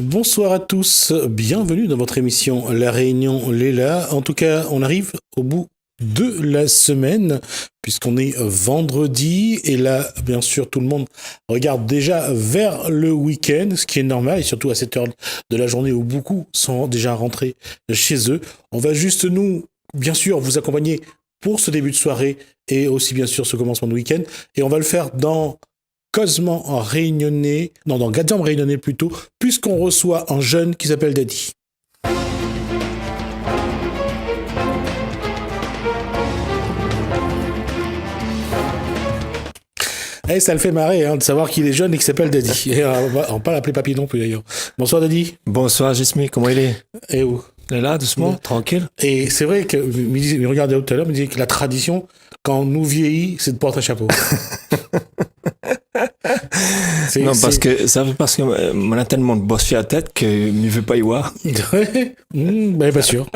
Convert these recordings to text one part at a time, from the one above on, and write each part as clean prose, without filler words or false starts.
Bonsoir à tous, bienvenue dans votre émission La Réunion Léla. En tout cas, on arrive au bout de la semaine, puisqu'on est vendredi, et là, bien sûr, tout le monde regarde déjà vers le week-end, ce qui est normal, et surtout à cette heure de la journée où beaucoup sont déjà rentrés chez eux. On va juste, nous, bien sûr, vous accompagner pour ce début de soirée, et aussi, bien sûr, ce commencement de week-end, et on va le faire dans Cosement Réunionnais, non, dans Gadiam Réunionnais plutôt, puisqu'on reçoit un jeune qui s'appelle Daddy. Eh, ça le fait marrer de savoir qu'il est jeune et qu'il s'appelle Daddy. Et on va pas l'appeler papy non plus d'ailleurs. Bonsoir Daddy. Bonsour Gismi, comment il est? Et où? Il est là, doucement, tranquille. Et c'est vrai que, il me regardait tout à l'heure, il me disait que la tradition, quand on nous vieillit, c'est de porter un chapeau. Non, parce que on a tellement de boss à la tête que ne veut pas y voir. Ben, pas sûr.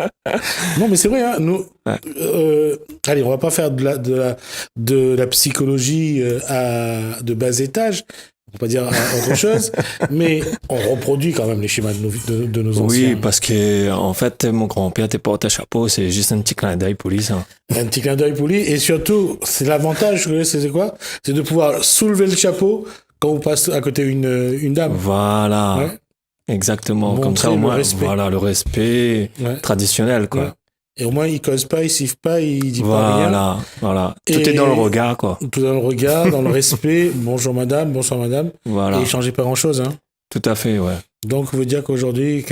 Non, mais c'est vrai, hein, nous. Ouais. Allez, on va pas faire de la psychologie de bas étage. On peut pas dire autre chose, mais on reproduit quand même les schémas de nos anciens. Oui, parce que en fait, mon grand-père te porte un chapeau, c'est juste un petit clin d'œil pour lui, ça. Un petit clin d'œil pour lui, et surtout, c'est l'avantage, c'est quoi? C'est de pouvoir soulever le chapeau quand on passe à côté une dame. Voilà. Ouais. Exactement. Montrer comme ça, au moins, le respect traditionnel, quoi. Ouais. Et au moins, il cause pas, il siffle pas, il dit pas rien. Voilà. Tout est dans le regard, quoi. Tout dans le regard, dans le respect. Bonjour madame, bonsoir madame. Voilà. Et il changeait pas grand chose, hein. Tout à fait, ouais. Donc, on veut dire qu'aujourd'hui,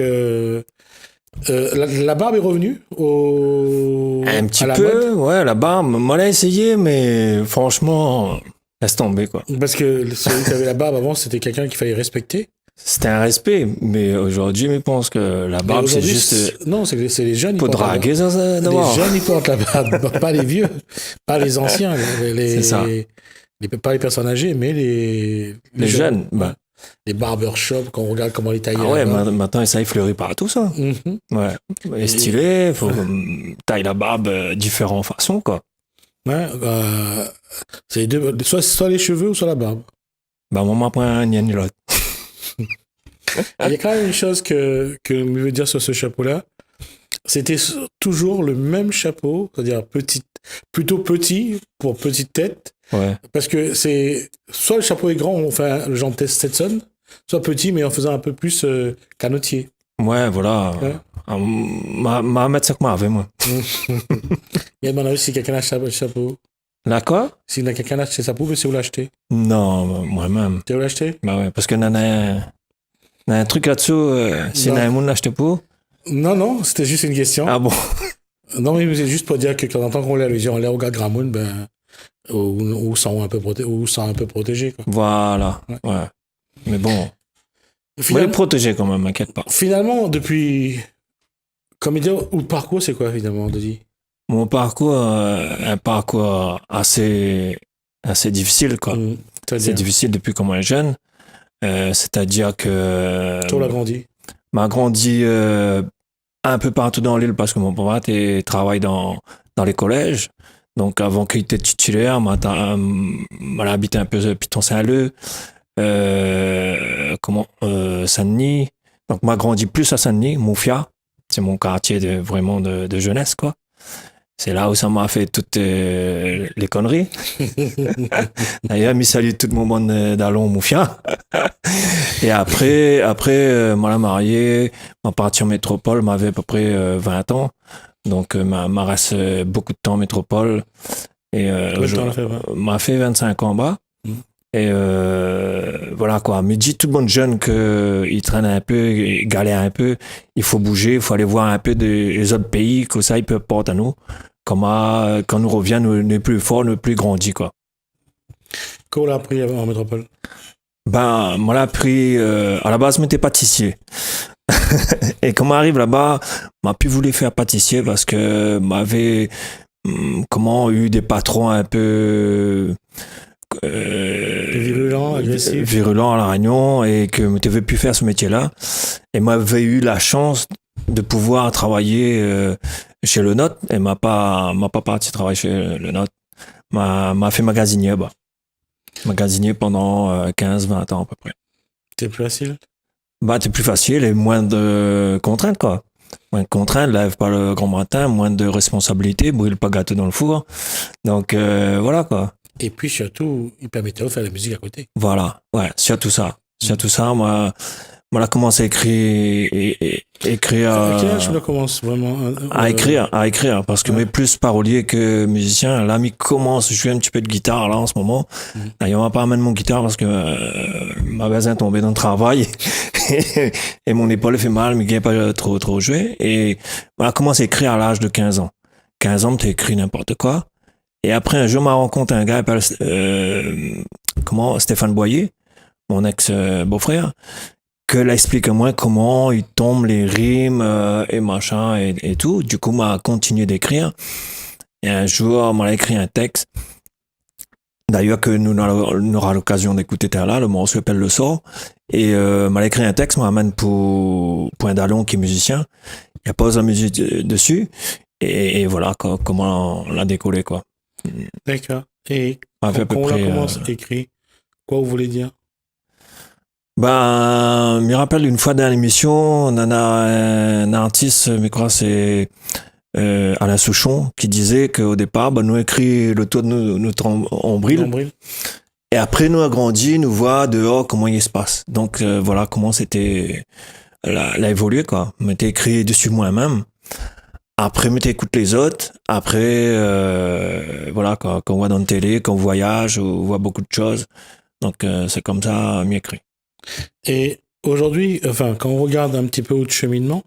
la barbe est revenue un petit peu, ouais, la barbe. Moi, l'ai essayé, mais franchement, laisse tomber, quoi. Parce que celui qui avait la barbe avant, c'était quelqu'un qu'il fallait respecter. C'était un respect, mais aujourd'hui, je pense que la barbe, c'est juste. Non, c'est les jeunes. Pour draguer, ça, d'abord. Les jeunes, ils portent la barbe, pas les vieux, pas les anciens. C'est ça. Pas les personnes âgées, mais les jeunes. Bah. Les barbershops, quand on regarde comment les tailler. Ah ouais, maintenant, ça, il fleurit partout, ça. Mm-hmm. Ouais. Et stylé, faut tailler la barbe différentes façons, quoi. Ouais, c'est les deux, soit les cheveux ou soit la barbe. Bah, moi, m'apprends ni ni l'autre. Il y a quand même une chose que je veux dire sur ce chapeau-là. C'était toujours le même chapeau, c'est-à-dire plutôt petit pour petite tête. Ouais. Parce que c'est soit le chapeau est grand, on fait le genre de Stetson, soit petit, mais en faisant un peu plus canotier. Ouais, voilà. Ouais. Ma mettre ça que moi avec moi. Il y a demandé si quelqu'un a acheté le chapeau. Là, quoi? Si quelqu'un a acheté sa poule, c'est où l'acheter? Non, moi-même. C'est où l'acheter? Bah ouais, parce que un truc là-dessous, si un monde l'achetait pas. Non, c'était juste une question. Ah bon? Non, mais c'est juste pour dire que quand on les regarde Gramoun, ben, ou sont un peu protégés, quoi. Voilà, ouais. Mais bon, faut les protéger quand même, m'inquiète pas. Finalement, depuis, comme il dit, ou le parcours, c'est quoi, finalement, Denis? Mon parcours, un parcours assez difficile, quoi. C'est difficile depuis qu'on est jeune. C'est-à-dire que... Toi, l'a grandi? M'a grandi un peu partout dans l'île parce que mon papa travaille dans les collèges. Donc, avant qu'il était titulaire, m'a habité un peu Piton-Saint-Leu, Saint-Denis. Donc, m'a grandi plus à Saint-Denis, Moufia. C'est mon quartier vraiment de jeunesse, quoi. C'est là où ça m'a fait toutes les conneries. D'ailleurs, je salue tout mon monde d'Allon Moufia. Et après, moi, la mariée, ma partie en métropole, m'avait à peu près 20 ans. Donc, m'a reste beaucoup de temps en métropole. Et m'a fait 25 ans bas. Et voilà quoi. Mais dit tout le monde jeune qu'il traîne un peu, il galère un peu. Il faut bouger, il faut aller voir un peu des autres pays, que ça, ils peuvent porter à nous. Comment, quand nous revient, nous est plus fort, nous est plus grandi, quoi. Qu'est-ce qu'on l'a appris en métropole? Ben, moi, l'a appris, à la base, je m'étais pâtissier. Et quand m'arrive là-bas, m'a plus voulu faire pâtissier parce que m'avait, eu des patrons un peu, virulent, agressif. Virulent à La Réunion et que je devais plus faire ce métier-là. Et m'avait eu la chance de pouvoir travailler chez Le Nôtre et m'a pas parti travailler chez Le Nôtre. M'a fait magasinier, magasinier pendant 15-20 ans à peu près. C'était plus facile? Bah, c'est plus facile et moins de contraintes, quoi. Moins de contraintes, lève pas le grand matin, moins de responsabilités, brûle pas gâteau dans le four. Donc, voilà, quoi. Et puis surtout, il permettait de faire la musique à côté. Voilà, ouais, surtout ça. Surtout ça, moi, on a commencé à écrire, À quel âge tu commences vraiment à écrire, parce que Ouais. mais plus parolier que musicien. Là, il commence, je fais un petit peu de guitare, là, en ce moment. Là, il va pas amener mon guitare parce que ma basin est tombée dans le travail et mon épaule fait mal, mais il ne pas trop jouer. Et on a commencé à écrire à l'âge de 15 ans. 15 ans, tu écrit n'importe quoi. Et après, un jour, m'a rencontré un gars, il s'appelle, Stéphane Boyer, mon ex-beau-frère, que là explique à moi comment il tombe les rimes et machin et tout. Du coup, m'a continué d'écrire. Et un jour, m'a écrit un texte. D'ailleurs, que nous on aura l'occasion d'écouter là, le morceau s'appelle Le Sort. Et m'a écrit un texte, m'amène pour un Dallon qui est musicien. Il pose la musique dessus. Et voilà comment on l'a décollé, quoi. D'accord. Et À peu quand on près, la commence à écrire, quoi vous voulez dire? Ben, je me rappelle une fois dans l'émission, on en a un artiste, je crois c'est Alain Souchon, qui disait qu'au départ, ben, nous écrit le tour de notre ombril, Nombril. et après nous a grandi, nous voit dehors comment il se passe. Donc voilà comment c'était, l'a évolué quoi. On m'était écrit dessus moi-même. Après, on écoute les autres. Après, voilà, quand on voit dans la télé, quand on voyage, on voit beaucoup de choses. Donc c'est comme ça, m'y écrit. Et aujourd'hui, enfin, quand on regarde un petit peu votre cheminement,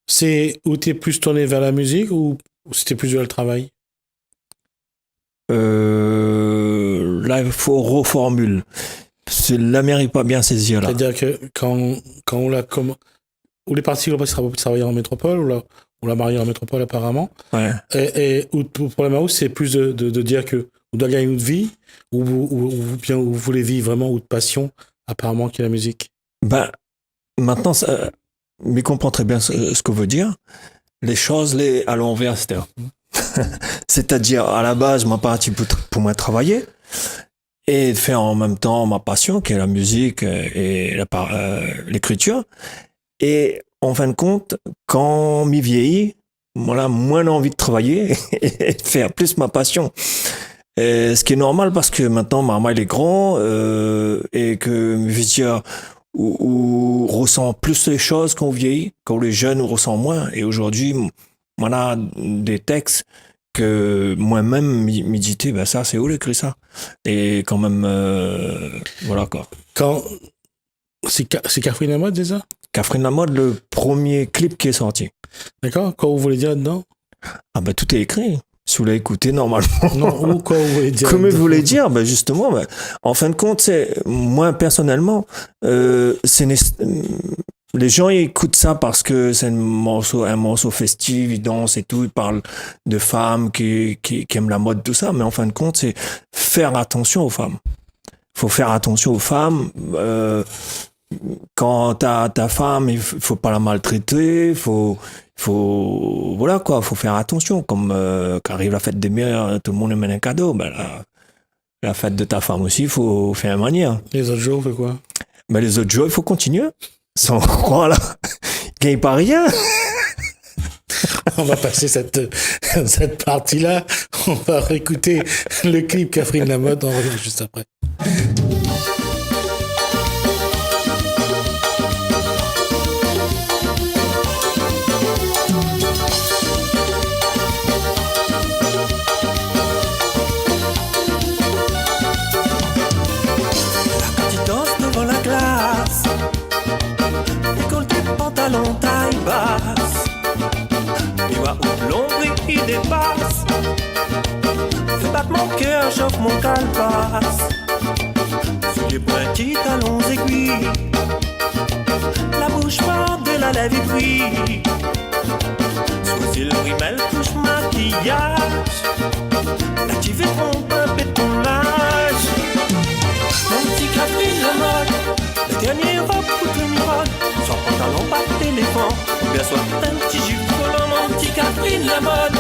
c'est où tu es plus tourné vers la musique ou c'était plus vers le travail? Là, il faut reformule. L'Amérique pas bien saisi là. C'est-à-dire que quand on l'a où les parties ont travailler en métropole, on l'a marié en métropole apparemment, Ouais. et pour la Maus, c'est plus de dire que on doit gagner une vie, ou bien vous voulez vivre vraiment ou de passion, apparemment, qui est la musique. Ben, maintenant, ça, mais comprend très bien ce que veut dire. Les choses à l'envers, c'est-à-dire, à la base, je m'en parti pour moi travailler et faire en même temps ma passion, qui est la musique et l'écriture. Et en fin de compte, quand m'y vieillit, voilà, moins envie de travailler et de faire plus ma passion. Et ce qui est normal parce que maintenant, maman, il est grand et que, je veux dire, où ressent plus les choses quand on vieillit, quand les jeunes on ressent moins. Et aujourd'hui, on a des textes que moi-même méditer, ben ça, c'est où l'écrit ça? Et quand même, voilà quoi. C'est Catherine Lamotte, c'est ça? Catherine Lamotte, le premier clip qui est sorti. D'accord? Quoi vous voulez dire là-dedans? Ah ben tout est écrit. Si vous l'avez écouté, normalement. Non, ou quoi vous voulez dire? Comme vous voulez dire, ben justement, ben, en fin de compte, c'est moi personnellement, les gens ils écoutent ça parce que c'est un morceau festif, ils dansent et tout, ils parlent de femmes qui aiment la mode, tout ça, mais en fin de compte, c'est faire attention aux femmes. Faut faire attention aux femmes. Quand ta femme, il faut pas la maltraiter, voilà quoi, faut faire attention. Comme quand arrive la fête des mères, tout le monde amène un cadeau. Ben la fête de ta femme aussi, il faut faire une manière. Les autres jours, on fait quoi? Ben les autres jours, il faut continuer. Sans croire là, il gagne pas rien. On va passer cette partie-là. On va réécouter le clip Catherine Lamotte. On revient juste après. Taille basse, tu vois où l'ombre qui dépasse, fais battre mon cœur, chauffe mon calpasse, sous les petits talons aiguilles, la bouche forte de la lèvre brille, sous le rimel touche maquillage, l'activer mon peuple et ton âge, mon petit Catherine Lamotte, le dernier robe pour tout le monde. Sans pantalon, pas de téléphone, ou bien soit un petit jupe volant, mon petit Catherine Lamotte.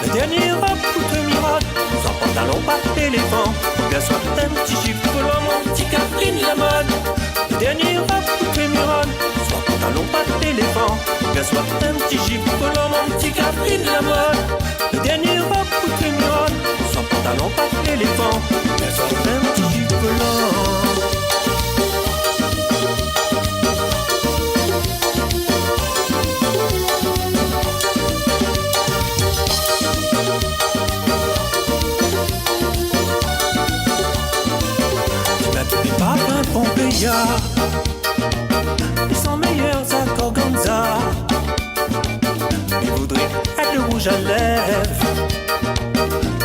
Le dernier robe pour te mirote, sans pantalon, pas de téléphone, ou bien soit un petit jupe volant, mon petit Catherine Lamotte. Le dernier robe pour te mirote, pas d'éléphant. Bien soit un petit gif volant, mon petit Catherine la mode. Le dernier robe ou trémuron, sans pantalon, pas d'éléphant. Bien soit un petit gif volant. Pompeya, ils sont meilleurs à Corganza. Ils voudraient être le rouge à lèvres.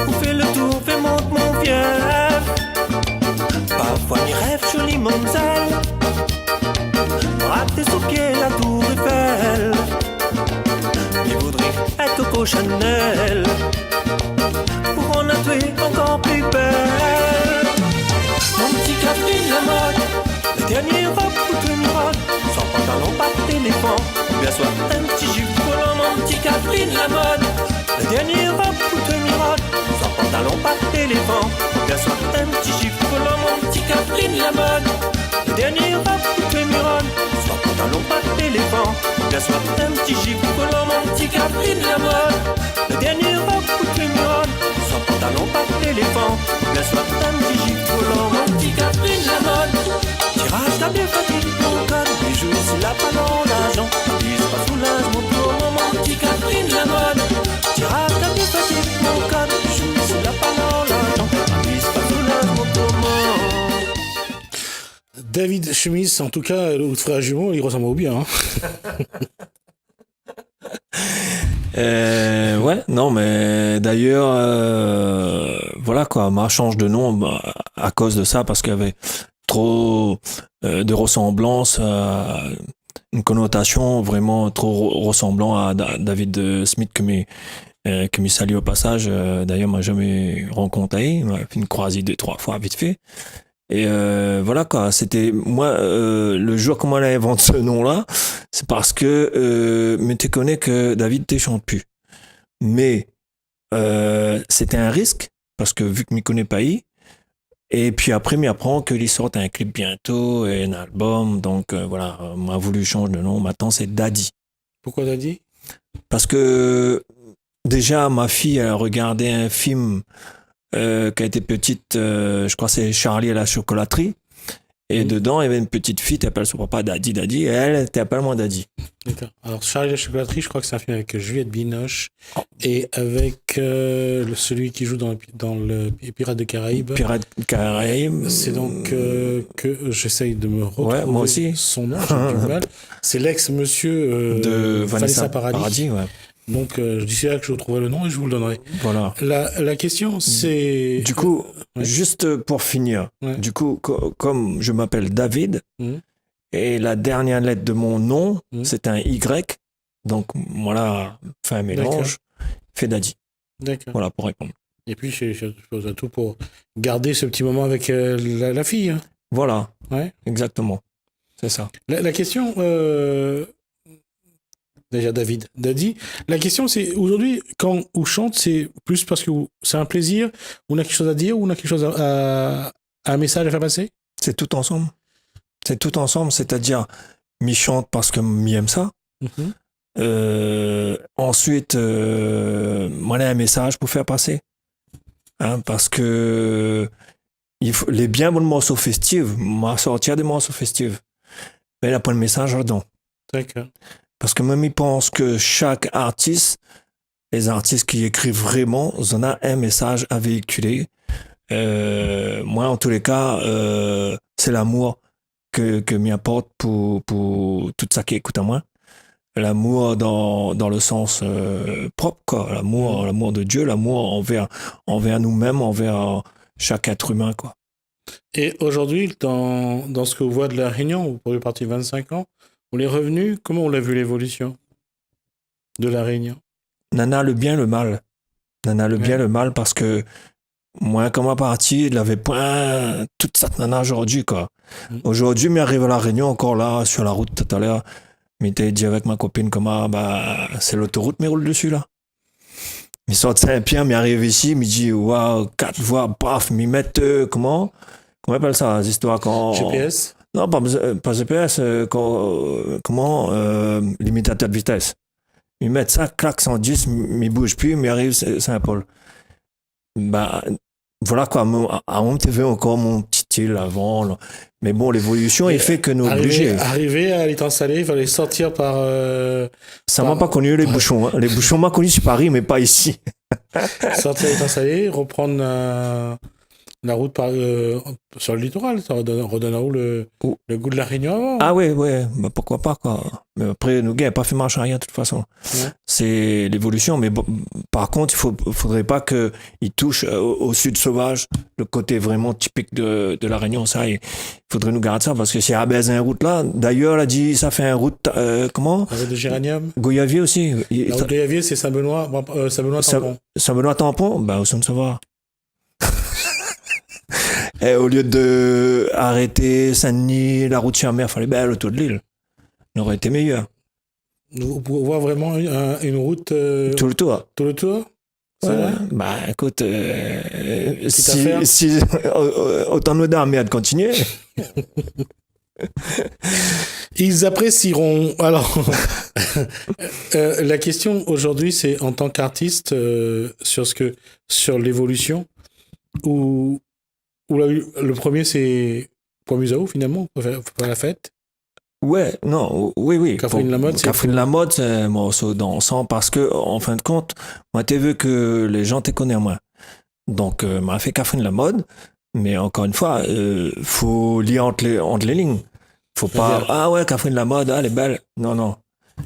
Ou fais le tour, fais monte mon fief. Parfois mes rêves, jolie mademoiselle. Rater sous pied la tour Eiffel. Ils voudraient être Coco Chanel. Pour en être encore plus belle. Mon petit Catherine la mode, le dernier robe ou trémuron, sans pantalon, pas d'éléphant. Bien soit un petit jupe volant, mon petit Catherine la mode. Le dernier robe ou trémuron, sans pantalon, pas d'éléphant. Bien soit un petit jupe volant, mon petit Catherine la mode. Le dernier robe ou trémuron, sans pantalon, pas d'éléphant. Bien soit un petit jupe volant, mon petit Catherine la mode. Le dernier robe ou trémuron, sans pantalon, pas d'éléphant. Bien soit un petit jupe volant, mon petit Catherine la mode. Tirage t'as bien fatigué mon code. Bijoux ici la pas dans l'argent. Pise pas sous l'âge mon tour, mon petit Catherine la mode. Tirage t'as bien fatigué mon code. Bijoux ici la pas dans l'argent. Pise pas sous l'âge mon tour, David Schmiss, en tout cas, le frère jumeau, il ressemble au bien. Hein. Ouais, non, mais d'ailleurs, voilà quoi, ma change de nom à cause de ça, parce qu'il y avait trop de ressemblance, une connotation vraiment trop ressemblant à David Smith que me salue au passage. D'ailleurs, m'a jamais rencontré, il m'a fait une croisée 2-3 fois vite fait. Et voilà quoi, c'était moi le jour comment elle a inventé ce nom-là, c'est parce que mais tu connais que David te chante plus. Mais c'était un risque parce que vu que m'y connais pas et puis après m'y apprend qu'il sorte un clip bientôt et un album, donc voilà, m'a voulu changer de nom. Maintenant c'est Daddy. Pourquoi Daddy? Parce que déjà ma fille elle a regardé un film qui a été petite, je crois que c'est Charlie et la chocolaterie. Et dedans, il y avait une petite fille qui appelle son papa Daddy, et elle t'appelle moi Daddy. D'accord. Alors, Charlie et la chocolaterie, je crois que c'est un film avec Juliette Binoche et avec celui qui joue dans les Pirates des Caraïbes. Pirates des Caraïbes. C'est donc que j'essaye de me retrouver moi aussi. son nom, j'ai du mal. C'est l'ex-monsieur de Vanessa Paradis. Ouais. Donc, je dis là que je retrouverai le nom et je vous le donnerai. Voilà. La question, c'est... Du coup, juste pour finir, du coup, comme je m'appelle David, et la dernière lettre de mon nom, c'est un Y, donc voilà, fait un mélange, fait Daddy. D'accord. Voilà, pour répondre. Et puis, je pose tout pour garder ce petit moment avec la fille. Hein. Voilà, ouais. Exactement. C'est ça. La question... Déjà David, Daddy. La question c'est aujourd'hui quand on chante, c'est plus parce que c'est un plaisir, on a quelque chose à dire, ou on a quelque chose un message à faire passer. C'est tout ensemble. C'est tout ensemble, c'est-à-dire m'y chante parce que m'y aime ça. Ensuite, moi j'ai un message pour faire passer, hein, parce que il faut les bien bons morceaux festifs, moi sortir des morceaux festifs, mais il n'y a pas de message là-dedans. D'accord. Parce que même ils pensent que chaque artiste, les artistes qui écrivent vraiment, ils ont un message à véhiculer. Moi, en tous les cas, c'est l'amour que m'y apporte pour tout ça qui écoute à moi. L'amour dans le sens propre, quoi. L'amour de Dieu, l'amour envers nous-mêmes, envers chaque être humain, quoi. Et aujourd'hui, dans ce que vous voyez de la Réunion, vous pouvez partir 25 ans, pour les revenus, comment on l'a vu l'évolution de la Réunion? Nana le bien, le mal. Nana le bien, le mal, parce que moi, comme à partir, il avait point toute cette nana aujourd'hui, quoi. Aujourd'hui, mais arrive à la Réunion, encore là, sur la route tout à l'heure, mais t'as dit avec ma copine comment, c'est l'autoroute, mais roule dessus, là. Mais sort de Saint-Pierre, mais arrive ici, me dit, waouh, 4 voies, paf, m'y mettent, comment on appelle ça, les histoires quand. GPS? Non, pas GPS, limitateur de vitesse. Ils mettent ça, clac, 110, mais ils bougent plus, mais ils arrivent Saint-Paul. Bah, voilà quoi, à mon TV encore mon petit île avant. Là. Mais bon, l'évolution, il fait que nous obligés. Arriver à l'installer, il fallait sortir par. Ça m'a pas connu les bouchons. Hein. Les bouchons m'a connu sur Paris, mais pas ici. Sortir à l'installer, reprendre la route sur le littoral, ça redonne à où le goût de la Réunion avant. Ah ouais, bah pourquoi pas quoi. Mais après, nous gars, pas fait marche arrière de toute façon. Ouais. C'est l'évolution, mais bon, par contre, faudrait pas que il touche au sud sauvage, le côté vraiment typique de la Réunion. Ça, il faudrait nous garder ça parce que c'est à baisse un route là. D'ailleurs, elle a dit, ça fait un route comment? La route de Géranium. Goyavier aussi. La route de Goyavier, c'est Saint-Benoît Tampon. Saint-Benoît Tampon, bah au sein savoir. Et au lieu de arrêter Saint-Denis, la route Cher-Mer, fallait bien aller autour de l'île. Ça aurait été meilleur. Vous pouvez voir vraiment une route. Tout le tour. Tout le tour? Ouais. Bah écoute, si autant nous d'un merde continuer. Ils apprécieront. Alors, la question aujourd'hui, c'est en tant qu'artiste sur l'évolution ou le premier, c'est Point Musao, finalement, pour faire la fête. Ouais, non, oui. Catherine Lamotte, c'est un morceau dansant parce que, en fin de compte, moi, t'as vu que les gens te connaissent moins. Donc, m'a fait Catherine Lamotte, mais encore une fois, faut lire entre les lignes. Faut pas, ah ouais, Catherine Lamotte, elle est belle. Non.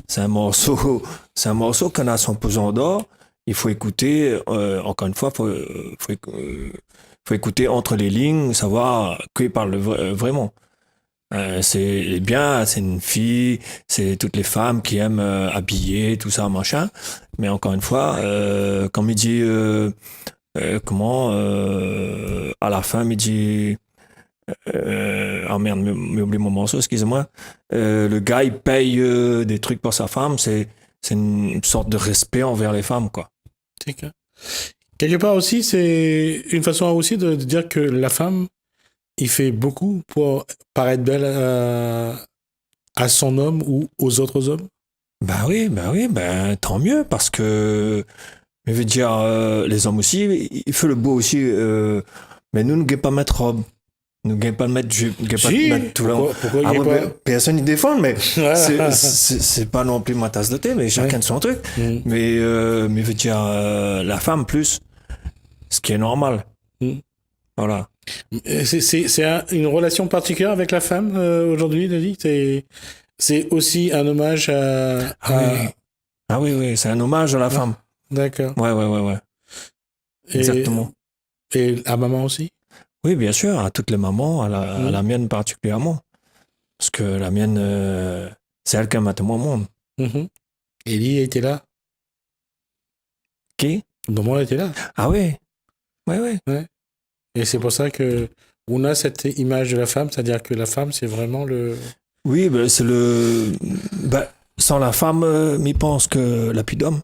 C'est un morceau qu'on a son pesant d'or. Il faut écouter, encore une fois, faut écouter entre les lignes, savoir qui parle vraiment. C'est bien, c'est une fille, c'est toutes les femmes qui aiment habiller, tout ça, machin. Mais encore une fois, comme il dit, à la fin, il dit, oh merde, j'ai oublié mon morceau, excusez-moi. Le gars, il paye des trucs pour sa femme, c'est une sorte de respect envers les femmes, quoi. C'est clair. Quelque part aussi, c'est une façon aussi de dire que la femme, il fait beaucoup pour paraître belle à son homme ou aux autres hommes. Bah oui, tant mieux, parce que, je veux dire, les hommes aussi, il fait le beau aussi, mais nous ne gagnons pas mettre robe. Nous ne gagnons pas mettre jupe, nous ne gagnons pas mettre tout là. Pourquoi pas personne n'y défend, mais c'est pas non plus ma tasse de thé, mais chacun de son truc. Mais je veux dire, la femme plus, ce qui est normal. Voilà. C'est une relation particulière avec la femme aujourd'hui, David. C'est aussi un hommage à... Ah oui, c'est un hommage à la femme. D'accord. Ouais. Exactement. Et à maman aussi? Oui, bien sûr, à toutes les mamans, à la mienne particulièrement. Parce que la mienne, c'est elle qui m'a tout au monde. Ellie était là? Qui? Maman était là. Ah oui. Ouais. Et c'est pour ça que on a cette image de la femme, c'est-à-dire que la femme, c'est vraiment le... Oui, c'est le... sans la femme, m'y pense que la plus d'homme.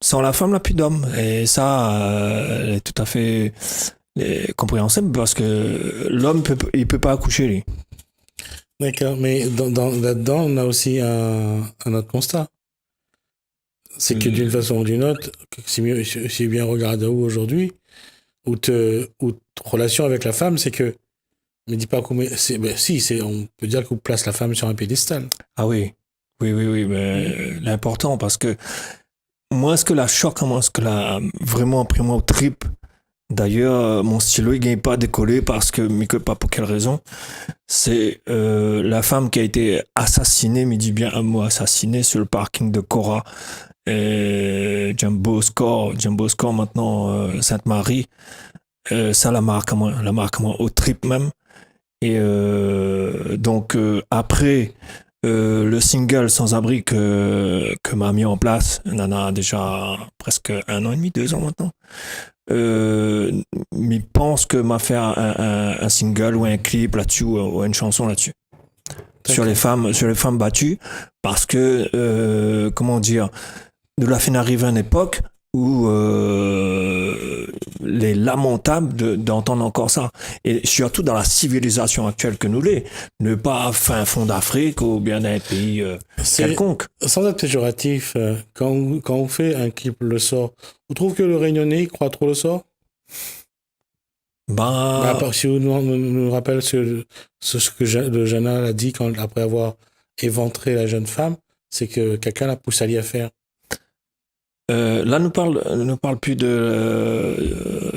Sans la femme, la plus d'homme. Et ça, elle est tout à fait compréhensible parce que l'homme, il peut pas accoucher, lui. D'accord, mais là-dedans, on a aussi un autre constat. C'est que d'une façon ou d'une autre, si bien regarde où aujourd'hui, ou relation avec la femme, c'est que, me dis pas comment, on peut dire qu'on place la femme sur un piédestal. Ah oui, mais l'important, parce que moi, ce que la choque, moi, ce que la vraiment pris moi au trip, d'ailleurs, mon stylo, il gagne pas à décoller parce que, mais que pas pour quelle raison, c'est la femme qui a été assassinée, mais dis bien un mot, assassinée sur le parking de Cora, Jumbo Score maintenant, Sainte-Marie, ça la marque à moi au trip même. Et donc après le single Sans Abri que m'a mis en place, on en a déjà presque 1 an et demi, 2 ans maintenant. Mais pense que m'a fait un single ou un clip là-dessus ou une chanson là-dessus. Sur les femmes battues, parce que comment dire, nous la fin arrivé à une époque où est lamentable d'entendre encore ça. Et surtout dans la civilisation actuelle que nous l'est. Ne pas fin fond d'Afrique ou bien d'un pays quelconque. Sans être péjoratif, quand on fait un clip Le Sort, vous trouvez que le Réunionnais croit trop le sort? Si vous nous rappelez ce que Jana a dit après avoir éventré la jeune femme, c'est que quelqu'un l'a poussé à l'y faire. Là, nous parle plus de.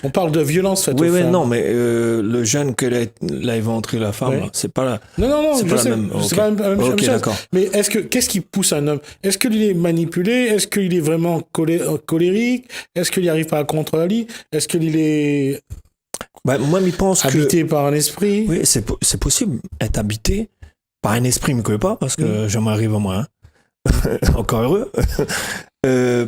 On parle de violence faite aux femmes. Non, mais le jeune que l'a éventré la femme, là, c'est pas la. Non, c'est je pas sais. la même. C'est pas la même chose. D'accord. Mais qu'est-ce qui pousse un homme? Est-ce qu'il est manipulé? Est-ce qu'il est vraiment colérique? Est-ce qu'il n'y arrive pas à contrôler la ligne? Est-ce qu'il est moi, je pense habité par un esprit? Oui, c'est possible être habité par un esprit, mais que pas, parce que je m'arrive à moi. Hein. Encore heureux.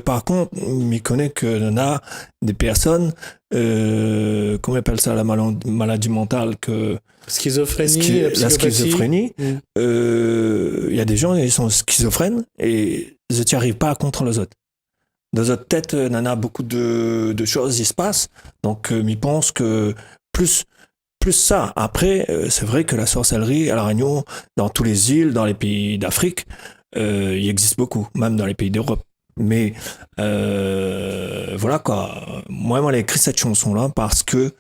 Par contre, je connais qu'il y a des personnes, comment on appelle ça, la maladie mentale, schizophrénie, la schizophrénie. Il y a des gens, ils sont schizophrènes et ils n'y arrivent pas à contrôler les autres. Dans notre tête, il y en a beaucoup de choses qui se passent. Donc, je pense que plus ça. Après, c'est vrai que la sorcellerie à La Réunion, dans tous les îles, dans les pays d'Afrique, il existe beaucoup, même dans les pays d'Europe. Mais voilà quoi. Moi, j'ai écrit cette chanson-là parce que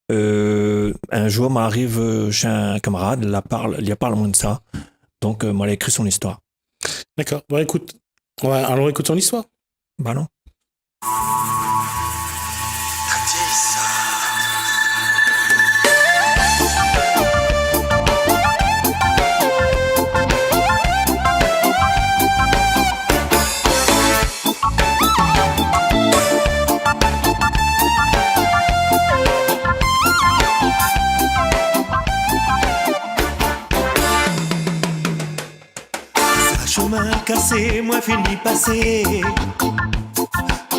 un jour, m'arrive chez un camarade, il y a parlé de ça. Donc, moi, j'ai écrit son histoire. D'accord. Bon, écoute, allons écouter son histoire. Bah non. Chemin cassé, moi fini passé.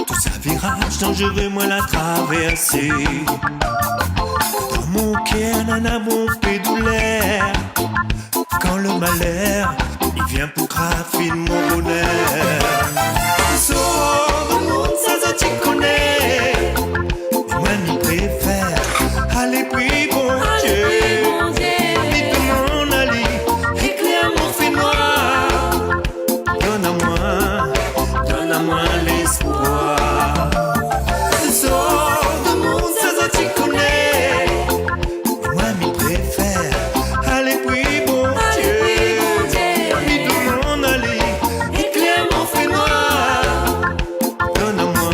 Tout ça virage dangereux, moi la traversée. Dans mon cœur, nana, mon pédoulaire. Quand le malheur, il vient pour graffer mon bonheur. Sors de monde, ça tu connais. Et moi, m'y préfère aller puis bon Dieu. Vite mon Ali, éclaire mon fait noir. Donne-moi l'espoir. Sors de mon ça tu connais. Moi m'y préfère aller puis bon Dieu. Vite mon Ali, éclaire mon fait noir. Donne-moi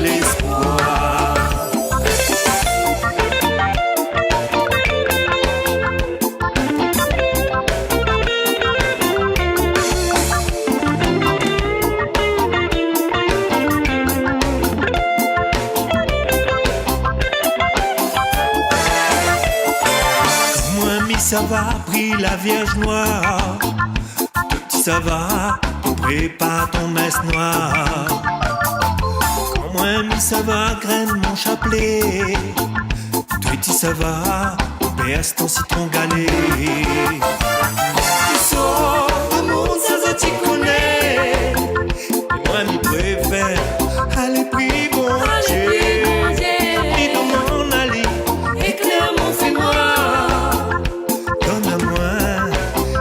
l'espoir. Ça va, pris la Vierge Noire. Petit ça va, prépare ton messe noire. Quand moi mis ça va, graine mon chapelet. Petit ça va, perce ton citron galé. Tu sors de mon ça tu connais. Et moi m'y préfère aller puis bon Dieu. Et dans mon Ali, éclaire mon fait noir.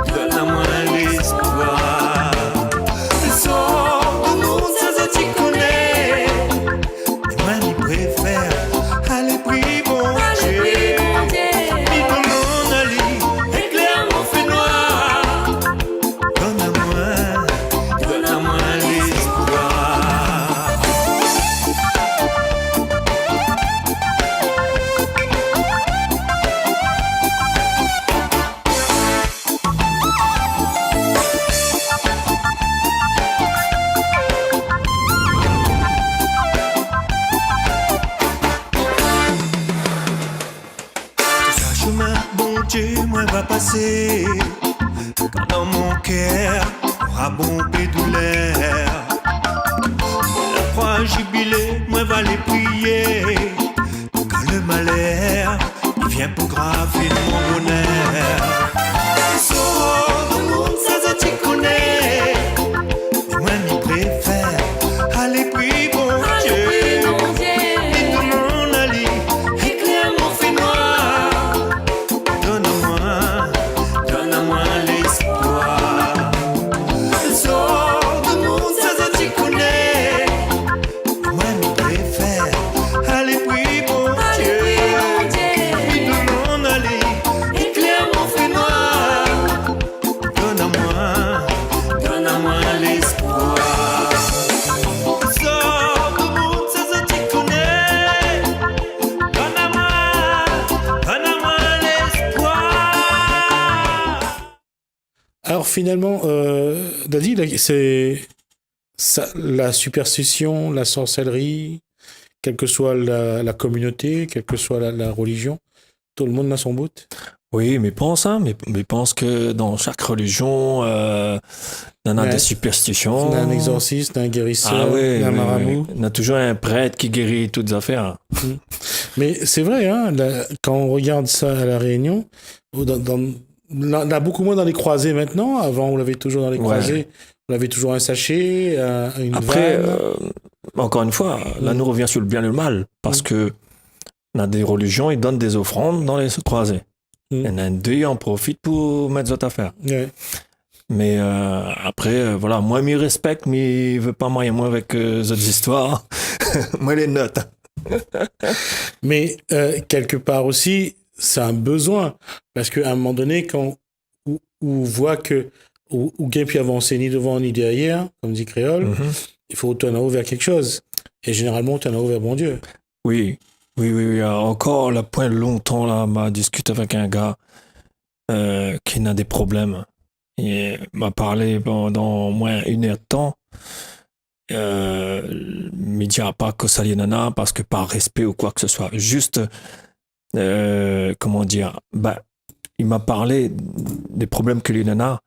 Donne-moi l'espoir. Sors de mon ça tu connais. Et moi m'y préfère aller puis bon Dieu. Vite mon Ali, éclaire mon fait noir. Donne-moi l'espoir. Chemin, bon Dieu, moi va passer. Quand dans mon cœur, aura bon pédoulaire. La croix jubilée, moi va les prier. Quand le malheur, il vient pour graver mon bonheur. Sors de monde, ça tu connais. Et moi m'y préfère aller puis bon Dieu. Alors finalement, Dadi, c'est la superstition, la sorcellerie, quelle que soit la communauté, quelle que soit la religion, tout le monde a son bout. Oui, mais pense que dans chaque religion, on a des superstitions. On a un exorciste, un guérisseur, un marabout. On a toujours un prêtre qui guérit toutes les affaires. Mais c'est vrai, hein, quand on regarde ça à La Réunion, on a beaucoup moins dans les croisées maintenant. Avant, on l'avait toujours dans les croisées. On avait toujours un sachet, une Après, vanne. encore une fois, là, nous revient sur le bien et le mal. Parce que on a des religions, ils donnent des offrandes dans les croisées. Il y en a deux, en profitent pour mettre d'autres affaires. Ouais. Mais après, voilà, moi, je respecte, mais je veux pas marier moi avec d'autres histoires. Moi, les notes. Mais quelque part aussi, c'est un besoin. Parce qu'à un moment donné, quand on voit que ou gain puis avancer ni devant ni derrière, comme dit Créole, il faut tourner vers quelque chose. Et généralement, tourner vers bon Dieu. Oui. Encore, le point longtemps, là, m'a discuté avec un gars qui a des problèmes. Il m'a parlé pendant au moins 1 heure de temps. Il me dira pas que ça y nana parce que par respect ou quoi que ce soit. Juste, comment dire, il m'a parlé des problèmes que lui nana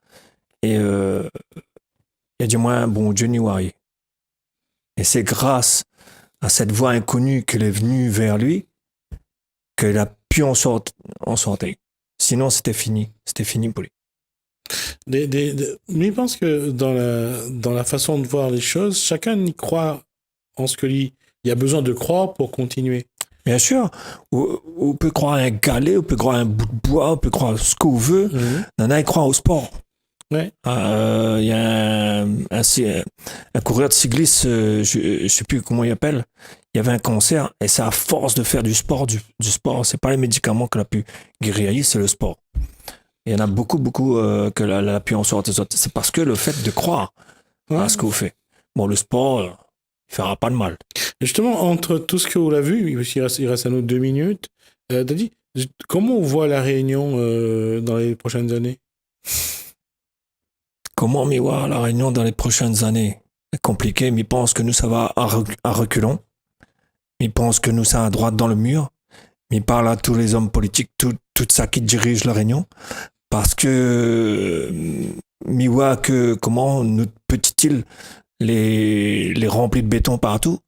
et il a dit moi, bon Dieu n'y voit. Et c'est grâce à cette voix inconnue qu'elle est venue vers lui qu'elle a pu en sortir. Sinon, c'était fini pour lui. Mais je pense que dans la façon de voir les choses, chacun y croit en ce que il y a besoin de croire pour continuer. Bien sûr, on peut croire à un galet, on peut croire à un bout de bois, on peut croire à ce qu'on veut. Nana, il croit au sport. Ouais. Il y a un coureur de cycliste, je sais plus comment il appelle. Il y avait un cancer et c'est à force de faire du sport, du sport. C'est pas les médicaments que l'a pu guérir, c'est le sport. Il y en a beaucoup que l'a pu en sortir. C'est parce que le fait de croire à ce qu'on fait. Bon, le sport, il fera pas de mal. Justement, entre tout ce que vous l'avez vu, il reste à nous 2 minutes. Dadi, comment on voit La Réunion dans les prochaines années? Comment m'y voir La Réunion dans les prochaines années? C'est compliqué, mais je pense que nous, ça va à reculons. Je pense que nous, ça à droite dans le mur. Mais parle à tous les hommes politiques, tout ça qui dirige La Réunion. Parce que mi vois que comment notre petite île les remplit de béton partout.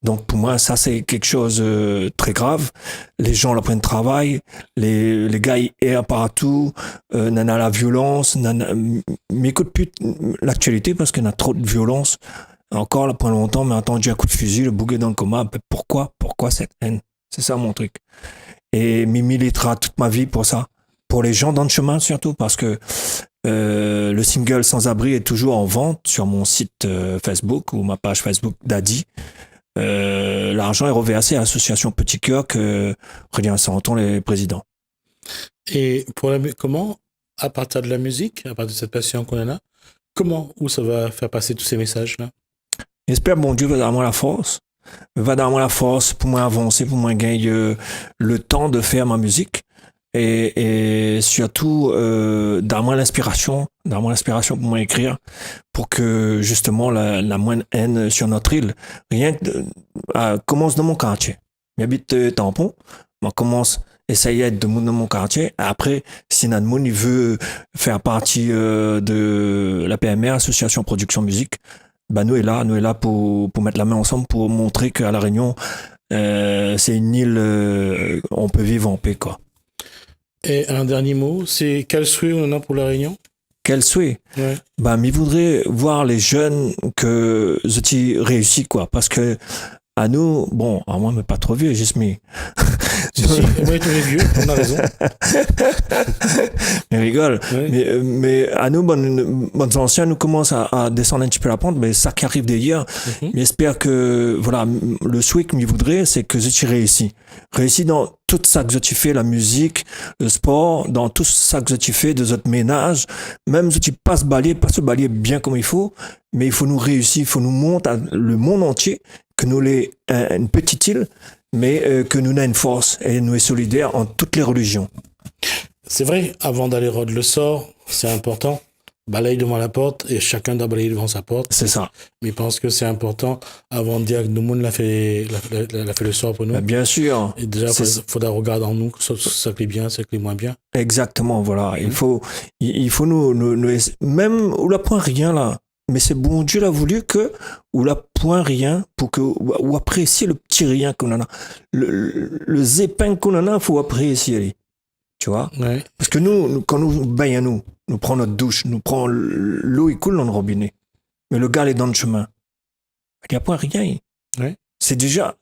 Donc pour moi ça c'est quelque chose de très grave. Les gens là prennent travail, les gars ils errent partout, nana la violence, m'écoute plus l'actualité parce qu'il y a trop de violence. Encore là pendant longtemps mais entendu un coup de fusil, le bouguet dans le coma. Pourquoi cette haine? C'est ça mon truc. Et Mimi militera toute ma vie pour ça. Pour les gens dans le chemin surtout, parce que le single Sans Abri est toujours en vente sur mon site Facebook ou ma page Facebook Dadi. L'argent est reversé à l'association Petit Cœur que Aurélien Santon est président. Et comment, à partir de la musique, à partir de cette passion qu'on en a, où ça va faire passer tous ces messages-là? J'espère, bon Dieu, va donner moi la force. Va donner moi la force pour moi avancer, pour moi gagner le temps de faire ma musique. Et surtout d'avoir l'inspiration pour moi écrire pour que justement la moindre haine sur notre île rien que commence dans mon quartier. J'habite Tampon, on commence essayer de monde dans mon quartier. Après si notre monde il veut faire partie de la PMR, Association Production Musique, nous est là pour mettre la main ensemble pour montrer qu'à La Réunion c'est une île on peut vivre en paix quoi. Et un dernier mot, c'est quel souhait on en a pour La Réunion? Quel souhait? Ouais. Mais voudrais voir les jeunes que je réussis quoi, parce que à nous, bon, à moi mais pas trop vieux, juste mais. Si, moi tu es vieux, on a raison. Mais rigole. Ouais. Mais à nous, bonnes anciens, nous commençons à descendre un petit peu la pente, mais ça qui arrive d'ailleurs. Mais j'espère que, voilà, le souhait que je voudrais, c'est que je réussis. Réussis dans tout ça que tu fais, la musique, le sport, dans tout ça que tu fais, de notre ménage, même si tu pas se balayer bien comme il faut, mais il faut nous réussir, il faut nous montrer le monde entier que nous sommes une petite île, mais que nous avons une force et nous sommes solidaires en toutes les religions. C'est vrai, avant d'aller rôder le sort, c'est important balaye devant la porte et chacun doit balayer devant sa porte. C'est ça. Mais je pense que c'est important avant de dire que nous, monde l'a fait le sort pour nous. Ben, bien sûr. Et déjà, il faudra regarder en nous ce qui est bien, ce qui est moins bien. Exactement, voilà. Il faut nous même, ou la point rien là. Mais c'est bon Dieu l'a voulu que, ou la point rien, pour que, ou apprécier le petit rien qu'on en a. Le zépin qu'on en a, il faut apprécier. Tu vois? Ouais. Parce que nous, quand nous baignons, nous prenons notre douche, nous prenons l'eau, il coule dans le robinet. Mais le gars, il est dans le chemin. Il n'y a point rien. Ouais. C'est déjà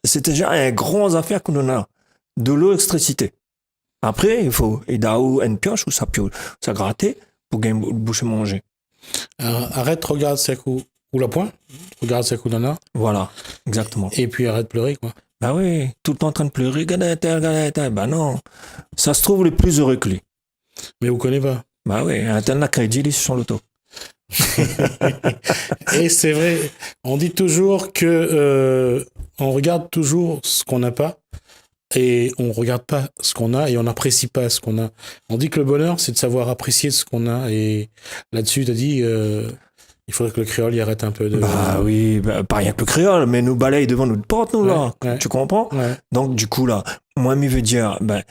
un grand affaire qu'on en a. De l'électricité. Après, il faut, et d'ailleurs, une pioche ou ça gratter pour gagner une bouche à manger. Arrête, regarde c'est coup ou la pointe, regarde c'est coup nana. Voilà, exactement. Et puis arrête de pleurer quoi. Bah oui, tout le temps en train de pleurer, regarde. Bah non, ça se trouve les plus heureux que lui. Mais vous connaissez pas. Bah oui, un tel n'a crédit, il est sur l'auto. Et c'est vrai, on dit toujours que on regarde toujours ce qu'on n'a pas et on regarde pas ce qu'on a et on n'apprécie pas ce qu'on a. On dit que le bonheur, c'est de savoir apprécier ce qu'on a et là-dessus, tu as dit, il faudrait que le créole y arrête un peu de... Bah oui, pas rien que le créole, mais nous balaye devant notre porte, nous, là. Ouais. Tu comprends? Ouais. Donc, du coup, là, moi, m'y veut dire, ben,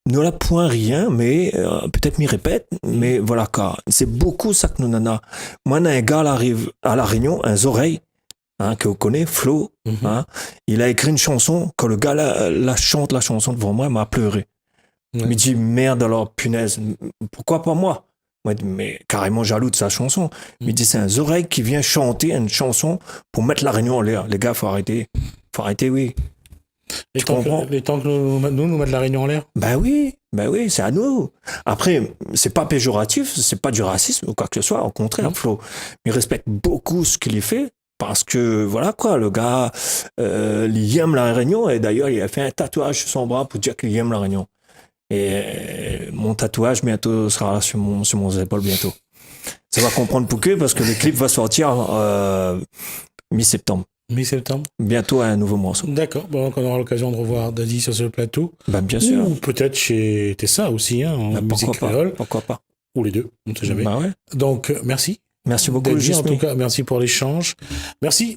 nous la point rien, mais peut-être m'y répète, mais voilà, car c'est beaucoup ça que nous en a. Moi, un gars arrive à La Réunion, un oreille, que vous connaissez, Flo, il a écrit une chanson, quand le gars la chante la chanson devant moi, il m'a pleuré. Ouais. Il me dit, merde alors, punaise, pourquoi pas moi? Moi, mais carrément jaloux de sa chanson. Il me dit, c'est un oreille qui vient chanter une chanson pour mettre La Réunion en l'air. Les gars, faut arrêter, oui. Les temps que nous mettre La Réunion en l'air. Ben oui, c'est à nous. Après, c'est pas péjoratif, c'est pas du racisme ou quoi que ce soit, au contraire, Flo. Mais il respecte beaucoup ce qu'il y fait. Parce que, voilà quoi, le gars, il aime La Réunion, et d'ailleurs, il a fait un tatouage sur son bras pour dire qu'il aime La Réunion. Et mon tatouage, bientôt, sera sur mon épaule, bientôt. Ça va comprendre pourquoi, parce que le clip va sortir mi-septembre. Mi-septembre. Bientôt un nouveau morceau. D'accord, bon, donc on aura l'occasion de revoir Daddy sur ce plateau. Ben, bien sûr. Ou peut-être chez Tessa aussi, en musique créole. Pourquoi pas. Ou les deux, on ne sait jamais. Ben ouais. Donc, merci. Merci beaucoup, Daddy, en tout cas, merci pour l'échange. Merci